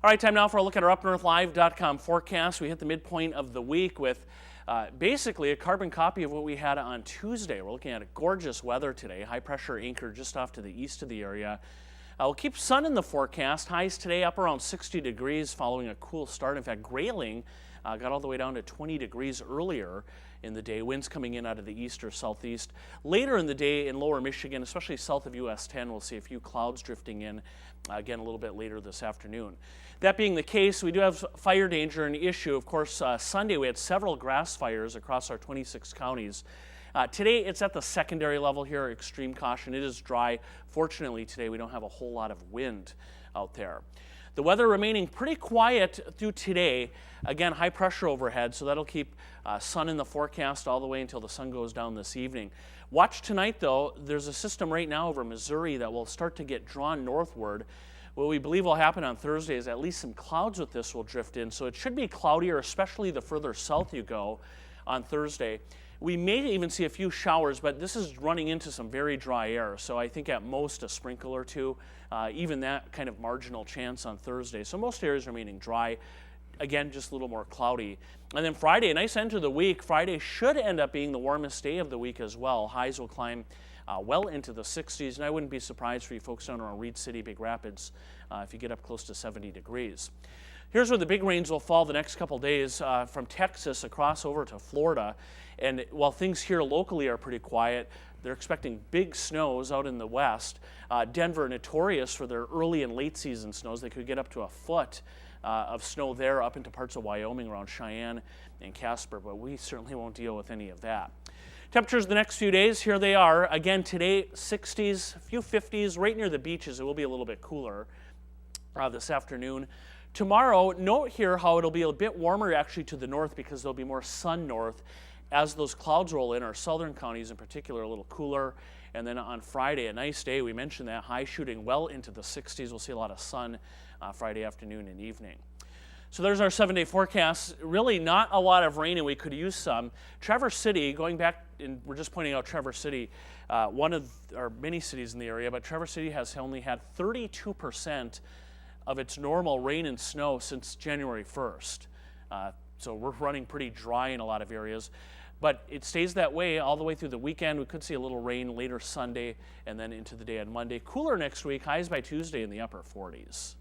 All right, time now for a look at our UpNorthLive.com forecast. We hit the midpoint of the week with basically a carbon copy of what we had on Tuesday. We're looking at a gorgeous weather today. High pressure anchored just off to the east of the area. We'll keep sun in the forecast. Highs today up around 60 degrees following a cool start. In fact, Grayling got all the way down to 20 degrees earlier in the day. Winds coming in out of the east or southeast. Later in the day in lower Michigan, especially south of US 10, we'll see a few clouds drifting in again a little bit later this afternoon. That being the case, we do have fire danger an issue. Of course, Sunday we had several grass fires across our 26 counties. Today it's at the secondary level here, extreme caution. It is dry. Fortunately today we don't have a whole lot of wind out there. The weather remaining pretty quiet through today. Again, high pressure overhead, so that'll keep sun in the forecast all the way until the sun goes down this evening. Watch tonight though, there's a system right now over Missouri that will start to get drawn northward. What we believe will happen on Thursday is at least some clouds with this will drift in, so it should be cloudier, especially the further south you go on Thursday. We may even see a few showers, but this is running into some very dry air, so I think at most a sprinkle or two, even that kind of marginal chance on Thursday. So most areas remaining dry. Again, just a little more cloudy. And then Friday, a nice end to the week. Friday should end up being the warmest day of the week as well. Highs will climb well into the 60s, and I wouldn't be surprised for you folks down around Reed City, Big Rapids, if you get up close to 70 degrees. Here's where the big rains will fall the next couple days from Texas across over to Florida. And while things here locally are pretty quiet, they're expecting big snows out in the west. Denver, notorious for their early and late season snows. They could get up to a foot of snow there up into parts of Wyoming around Cheyenne and Casper, but we certainly won't deal with any of that. Temperatures the next few days, here they are. Again, today 60s, a few 50s, right near the beaches. It will be a little bit cooler this afternoon. Tomorrow, note here how it'll be a bit warmer actually to the north because there'll be more sun north. As those clouds roll in, our southern counties in particular a little cooler. And then on Friday, a nice day, we mentioned that, high shooting well into the 60s. We'll see a lot of sun Friday afternoon and evening. So there's our 7-day forecast. Really not a lot of rain, and we could use some. Traverse City, going back, and we're just pointing out Traverse City, one of our many cities in the area, but Traverse City has only had 32% of its normal rain and snow since January 1st. So we're running pretty dry in a lot of areas. But it stays that way all the way through the weekend. We could see a little rain later Sunday and then into the day on Monday. Cooler next week, highs by Tuesday in the upper 40s.